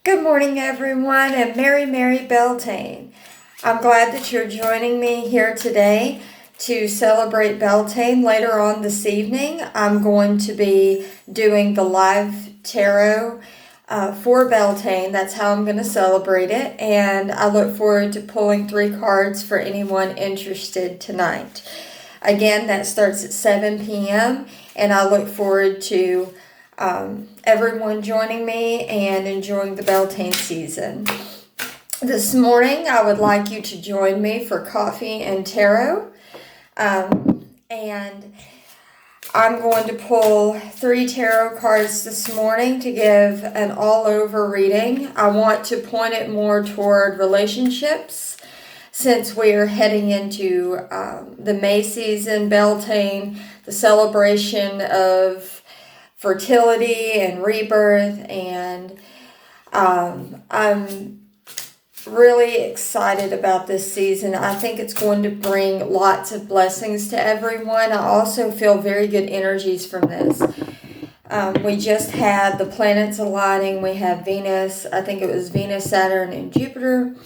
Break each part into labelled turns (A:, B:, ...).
A: Good morning, everyone, and Merry Beltane. I'm glad that you're joining me here today to celebrate Beltane. Later on this evening, I'm going to be doing the live tarot for Beltane. That's how I'm going to celebrate it, and I look forward to pulling 3 cards for anyone interested tonight. Again, that starts at 7 p.m., and I look forward to everyone joining me and enjoying the Beltane season. This morning, I would like you to join me for coffee and tarot. And I'm going to pull 3 tarot cards this morning to give an all-over reading. I want to point it more toward relationships since we are heading into the May season, Beltane, the celebration of fertility and rebirth, and I'm really excited about this season. I think it's going to bring lots of blessings to everyone. I also feel very good energies from this. We just had the planets aligning. We have Venus, I think it was Venus, Saturn, and Jupiter.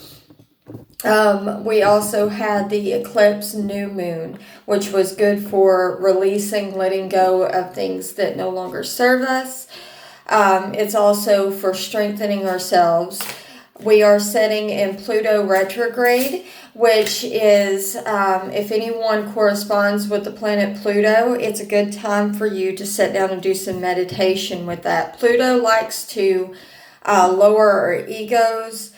A: We also had the eclipse new moon, which was good for releasing, letting go of things that no longer serve us. It's also for strengthening ourselves. We are setting in Pluto retrograde, which is, if anyone corresponds with the planet Pluto, it's a good time for you to sit down and do some meditation with that. Pluto likes to lower our egos,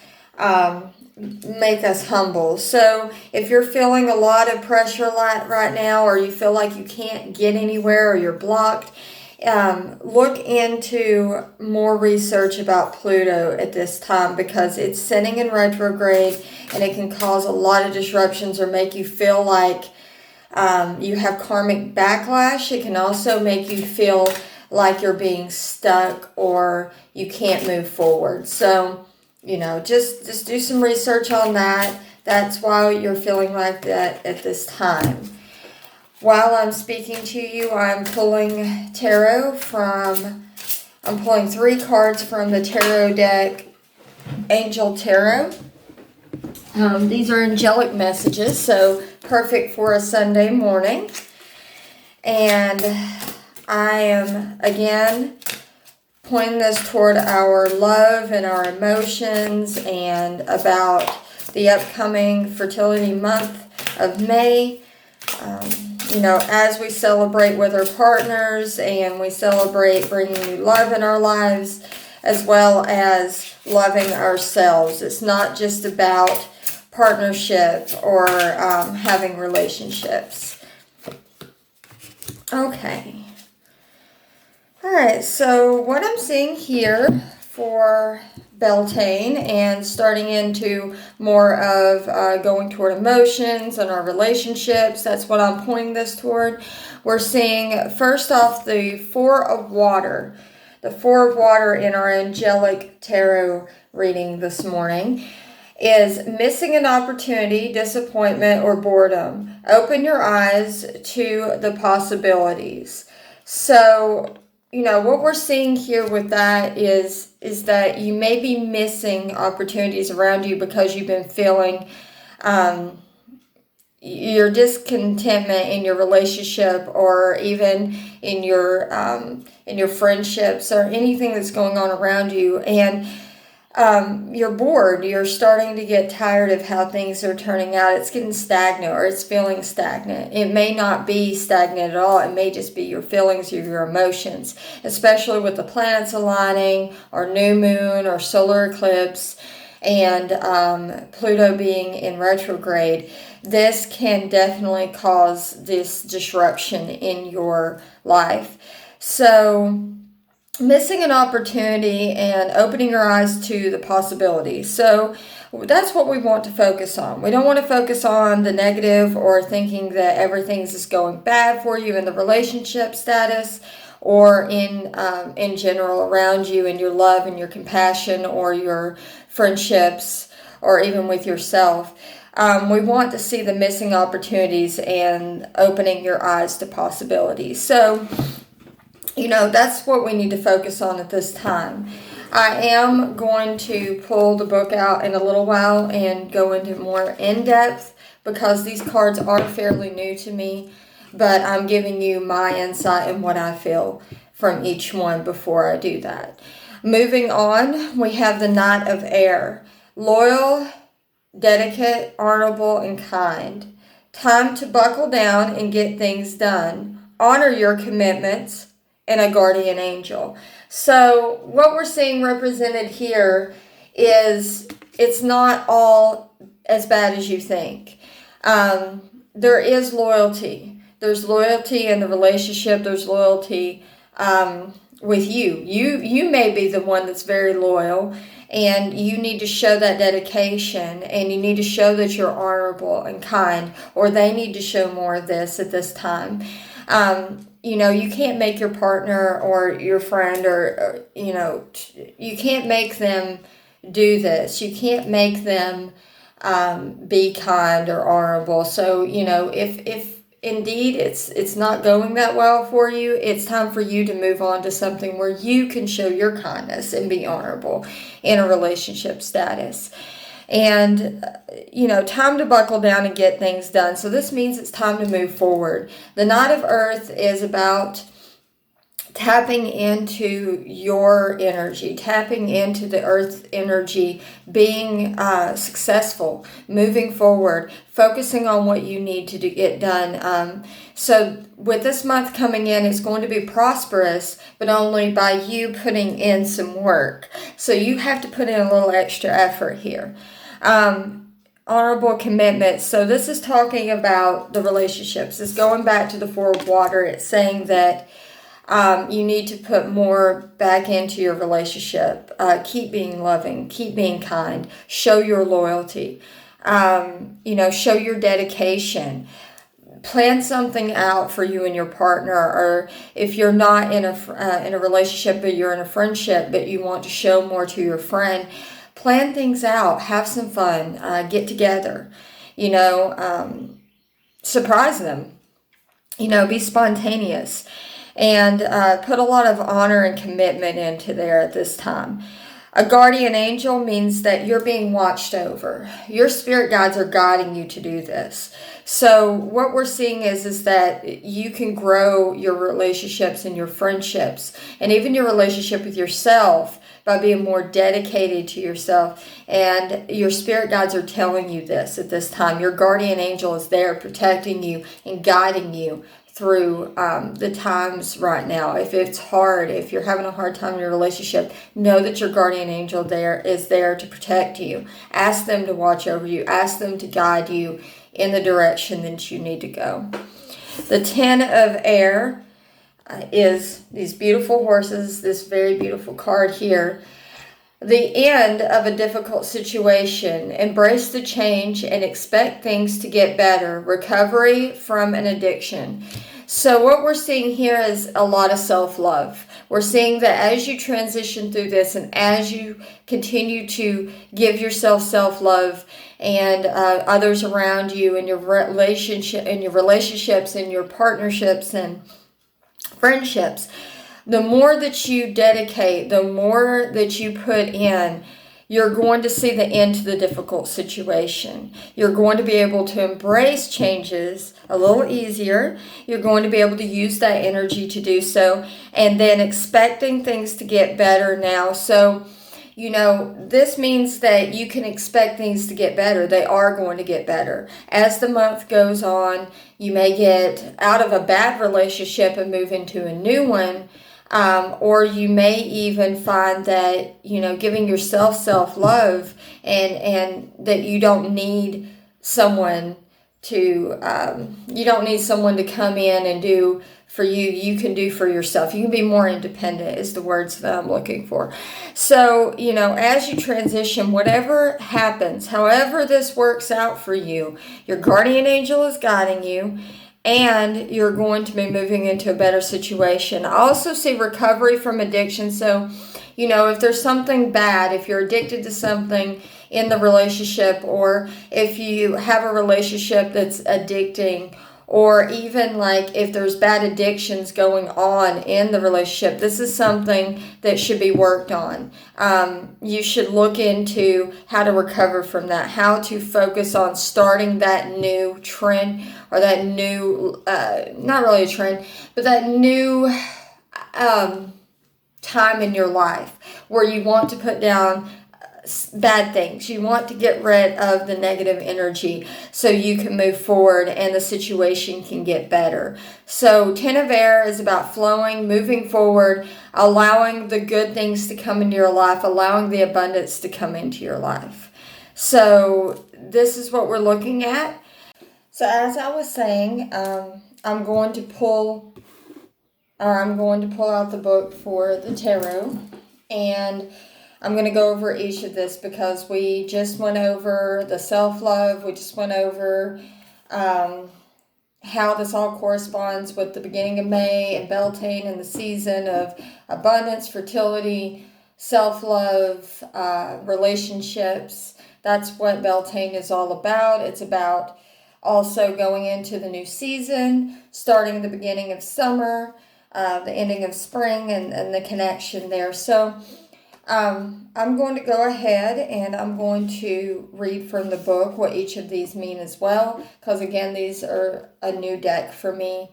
A: make us humble. So if you're feeling a lot of pressure right now, or you feel like you can't get anywhere or you're blocked, look into more research about Pluto at this time, because it's sitting in retrograde and it can cause a lot of disruptions or make you feel like you have karmic backlash. It can also make you feel like you're being stuck or you can't move forward. So just do some research on that. That's why you're feeling like that at this time. While I'm speaking to you, I'm pulling 3 cards from the tarot deck, Angel Tarot. These are angelic messages, so perfect for a Sunday morning. And I am, again, pointing this toward our love and our emotions and about the upcoming fertility month of May. As we celebrate with our partners and we celebrate bringing new love in our lives, as well as loving ourselves. It's not just about partnership or having relationships. Okay. Alright, so what I'm seeing here for Beltane, and starting into more of going toward emotions and our relationships, that's what I'm pointing this toward. We're seeing, first off, the 4 of Water. The 4 of Water in our Angelic Tarot reading this morning is missing an opportunity, disappointment, or boredom. Open your eyes to the possibilities. So what we're seeing here with that is that you may be missing opportunities around you because you've been feeling your discontentment in your relationship, or even in your friendships, or anything that's going on around you, and you're bored. You're starting to get tired of how things are turning out. It's getting stagnant, or it's feeling stagnant. It may not be stagnant at all. It may just be your feelings or your emotions, especially with the planets aligning, or new moon, or solar eclipse, and Pluto being in retrograde. This can definitely cause this disruption in your life. So missing an opportunity and opening your eyes to the possibilities. So that's what we want to focus on. We don't want to focus on the negative or thinking that everything's just going bad for you in the relationship status, or in general around you, in your love and your compassion, or your friendships, or even with yourself. We want to see the missing opportunities and opening your eyes to possibilities. So that's what we need to focus on at this time. I am going to pull the book out in a little while and go into more in-depth because these cards are fairly new to me, but I'm giving you my insight and what I feel from each one before I do that. Moving on, we have the Knight of Air. Loyal, dedicate, honorable, and kind. Time to buckle down and get things done. Honor your commitments, and a guardian angel. So what we're seeing represented here is it's not all as bad as you think. There is loyalty. There's loyalty in the relationship. There's loyalty with you. You may be the one that's very loyal, and you need to show that dedication, and you need to show that you're honorable and kind, or they need to show more of this at this time. You can't make your partner or your friend or you can't make them do this. You can't make them be kind or honorable. So, if indeed it's not going that well for you, it's time for you to move on to something where you can show your kindness and be honorable in a relationship status. And, time to buckle down and get things done. So this means it's time to move forward. The Knight of Earth is about tapping into your energy, tapping into the earth energy, being successful, moving forward, focusing on what you need to get done. So with this month coming in, it's going to be prosperous, but only by you putting in some work. So you have to put in a little extra effort here. Honorable commitment. So this is talking about the relationships. It's going back to the Four of Water. It's saying that you need to put more back into your relationship. Keep being loving. Keep being kind. Show your loyalty. Show your dedication. Plan something out for you and your partner, or if you're not in a relationship, but you're in a friendship, but you want to show more to your friend, plan things out. Have some fun. Get together. Surprise them. Be spontaneous. And put a lot of honor and commitment into there at this time. A guardian angel means that you're being watched over. Your spirit guides are guiding you to do this. So what we're seeing is that you can grow your relationships and your friendships, and even your relationship with yourself, by being more dedicated to yourself. And your spirit guides are telling you this at this time. Your guardian angel is there protecting you and guiding you through the times right now. If it's hard, if you're having a hard time in your relationship, know that your guardian angel is there to protect you. Ask them to watch over you. Ask them to guide you in the direction that you need to go. The Ten of Air is these beautiful horses, this very beautiful card here. The end of a difficult situation. Embrace the change and expect things to get better. Recovery from an addiction. So what we're seeing here is a lot of self-love. We're seeing that as you transition through this and as you continue to give yourself self-love and others around you and your relationships and your partnerships and friendships, the more that you dedicate, the more that you put in, you're going to see the end to the difficult situation. You're going to be able to embrace changes a little easier. You're going to be able to use that energy to do so, and then expecting things to get better now. So, this means that you can expect things to get better. They are going to get better. As the month goes on, you may get out of a bad relationship and move into a new one. Or you may even find that, giving yourself self-love and that you don't need someone to come in and do for you. You can do for yourself. You can be more independent is the words that I'm looking for. So, as you transition, whatever happens, however this works out for you, your guardian angel is guiding you, and you're going to be moving into a better situation. I also see recovery from addiction. So, if there's something bad, if you're addicted to something in the relationship, or if you have a relationship that's addicting, or even like if there's bad addictions going on in the relationship, this is something that should be worked on. You should look into how to recover from that, how to focus on starting that new trend, or that new, not really a trend, but that new time in your life where you want to put down bad things. You want to get rid of the negative energy so you can move forward and the situation can get better. So Ten of Air is about flowing, moving forward, allowing the good things to come into your life, allowing the abundance to come into your life. So this is what we're looking at. So as I was saying, I'm going to pull out the book for the tarot, and I'm going to go over each of this because we just went over the self-love. We just went over how this all corresponds with the beginning of May and Beltane and the season of abundance, fertility, self-love, relationships. That's what Beltane is all about. It's about also going into the new season, starting the beginning of summer, the ending of spring, and the connection there. So I'm going to go ahead and I'm going to read from the book what each of these mean as well, because again, these are a new deck for me.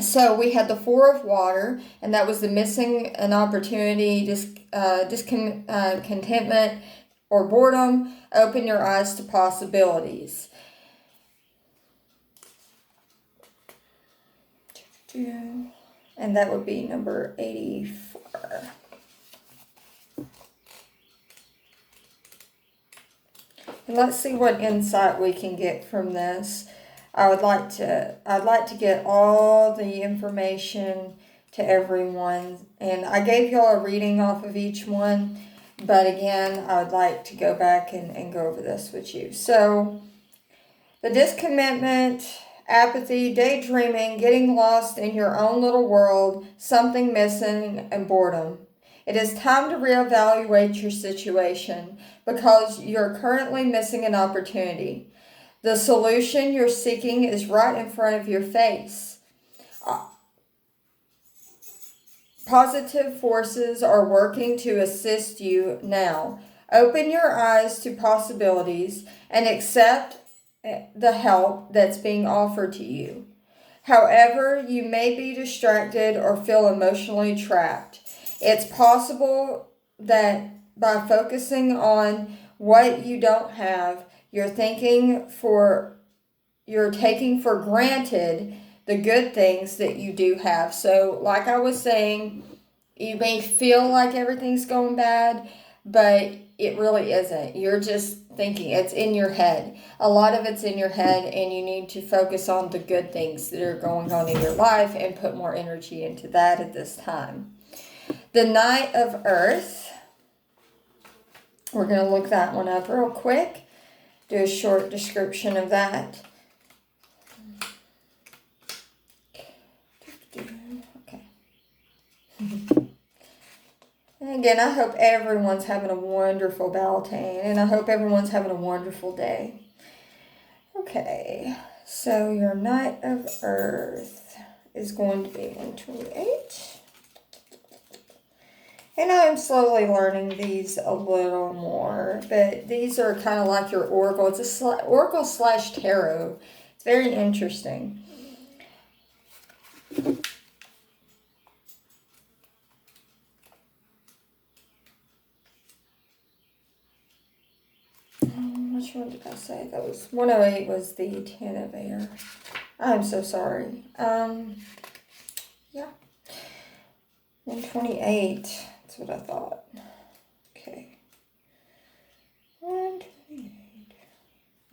A: So we had the Four of Water, and that was the missing an opportunity, discontentment, or boredom. Open your eyes to possibilities. And that would be number 84. And let's see what insight we can get from this. I'd like to get all the information to everyone. And I gave y'all a reading off of each one. But again, I would like to go back and go over this with you. So, the discommitment, apathy, daydreaming, getting lost in your own little world, something missing, and boredom. It is time to reevaluate your situation because you're currently missing an opportunity. The solution you're seeking is right in front of your face. Positive forces are working to assist you now. Open your eyes to possibilities and accept the help that's being offered to you. However, you may be distracted or feel emotionally trapped. It's possible that by focusing on what you don't have, you're taking for granted the good things that you do have. So, like I was saying, you may feel like everything's going bad, but it really isn't. You're just thinking, it's in your head. A lot of it's in your head, and you need to focus on the good things that are going on in your life and put more energy into that at this time. The Knight of Earth. We're going to look that one up real quick. Do a short description of that. Okay. And again, I hope everyone's having a wonderful Beltane, and I hope everyone's having a wonderful day. Okay, so your Knight of Earth is going to be 128. And I'm slowly learning these a little more, but these are kind of like your oracle. It's a oracle / tarot. It's very interesting. Which one did I say? That was 108 was the 10 of Air. I'm so sorry. Yeah. 128. That's what I thought. Okay. 128.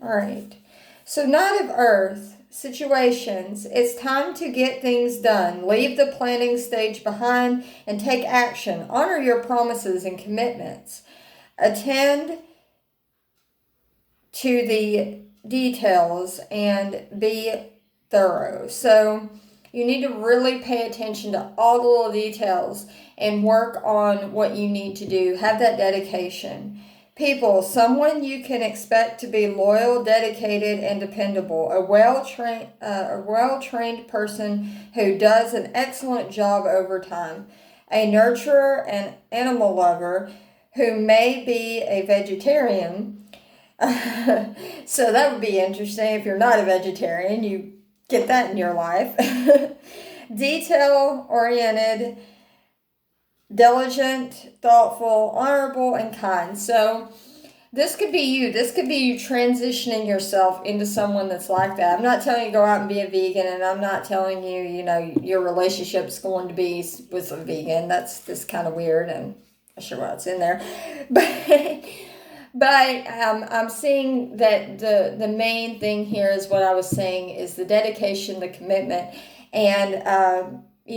A: All right. So Knight of Earth, situations. It's time to get things done. Leave the planning stage behind and take action. Honor your promises and commitments. Attend to the details and be thorough. So you need to really pay attention to all the little details and work on what you need to do. Have that dedication. People, someone you can expect to be loyal, dedicated, and dependable. A well trained person who does an excellent job over time. A nurturer and animal lover who may be a vegetarian. So that would be interesting if you're not a vegetarian. You get that in your life. Detail oriented, diligent, thoughtful, honorable, and kind. So this could be you. This could be you transitioning yourself into someone that's like that. I'm not telling you to go out and be a vegan, and I'm not telling you, your relationship's going to be with a vegan. That's just kind of weird, and I'm not sure what's in there. But I'm seeing that the main thing here is what I was saying is the dedication, the commitment, and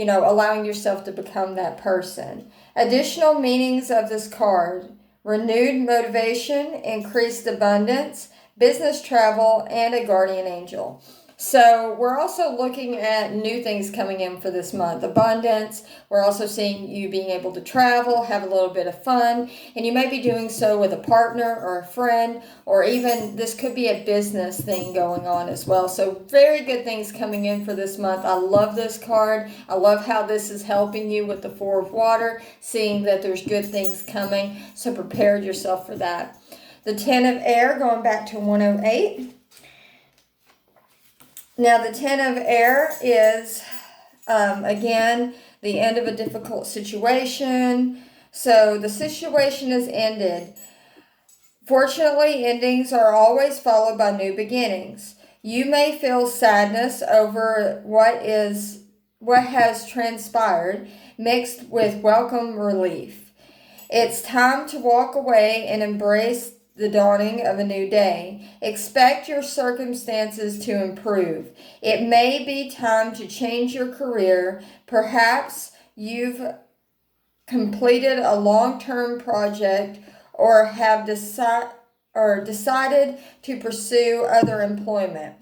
A: allowing yourself to become that person. Additional meanings of this card: renewed motivation, increased abundance, business travel, and a guardian angel. So we're also looking at new things coming in for this month. Abundance. We're also seeing you being able to travel, have a little bit of fun, and you may be doing so with a partner or a friend, or even this could be a business thing going on as well. So very good things coming in for this month. I love this card. I love how this is helping you with the Four of Water, seeing that there's good things coming. So prepare yourself for that. The Ten of Air, going back to 108. Now, the Ten of Air is, again, the end of a difficult situation. So the situation has ended. Fortunately, endings are always followed by new beginnings. You may feel sadness over what has transpired, mixed with welcome relief. It's time to walk away and embrace the dawning of a new day. Expect your circumstances to improve. It may be time to change your career. Perhaps you've completed a long-term project or have decided to pursue other employment.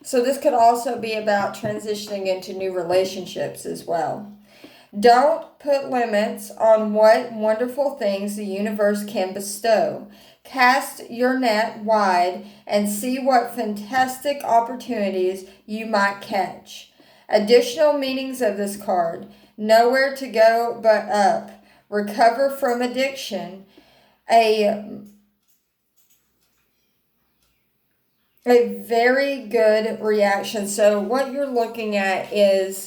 A: So this could also be about transitioning into new relationships as well. Don't put limits on what wonderful things the universe can bestow. Cast your net wide and see what fantastic opportunities you might catch. Additional meanings of this card: nowhere to go but up, recover from addiction, a very good reaction. So what you're looking at is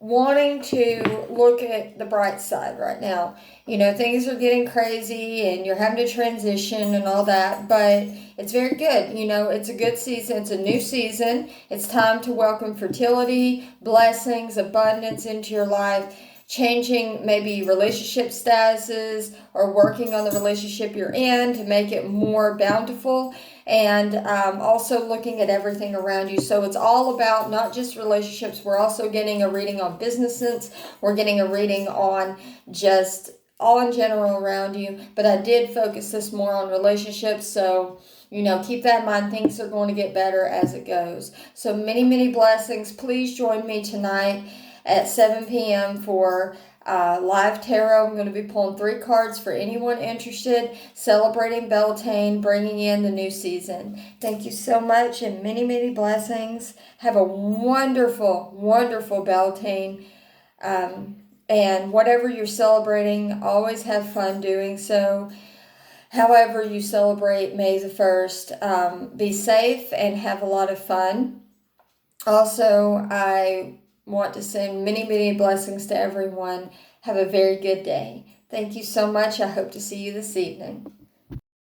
A: wanting to look at the bright side right now. Things are getting crazy and you're having to transition and all that, but it's very good. It's a good season. It's a new season. It's time to welcome fertility, blessings, abundance into your life, changing maybe relationship statuses or working on the relationship you're in to make it more bountiful, and also looking at everything around you. So it's all about not just relationships. We're also getting a reading on business sense. We're getting a reading on just all in general around you. But I did focus this more on relationships. So, keep that in mind. Things are going to get better as it goes. So many, many blessings. Please join me tonight at 7 p.m. for live tarot. I'm going to be pulling 3 cards for anyone interested, celebrating Beltane, bringing in the new season. Thank you so much and many, many blessings. Have a wonderful, wonderful Beltane. And whatever you're celebrating, always have fun doing so. However you celebrate May the 1st, be safe and have a lot of fun. Also, I want to send many, many blessings to everyone. Have a very good day. Thank you so much. I hope to see you this evening.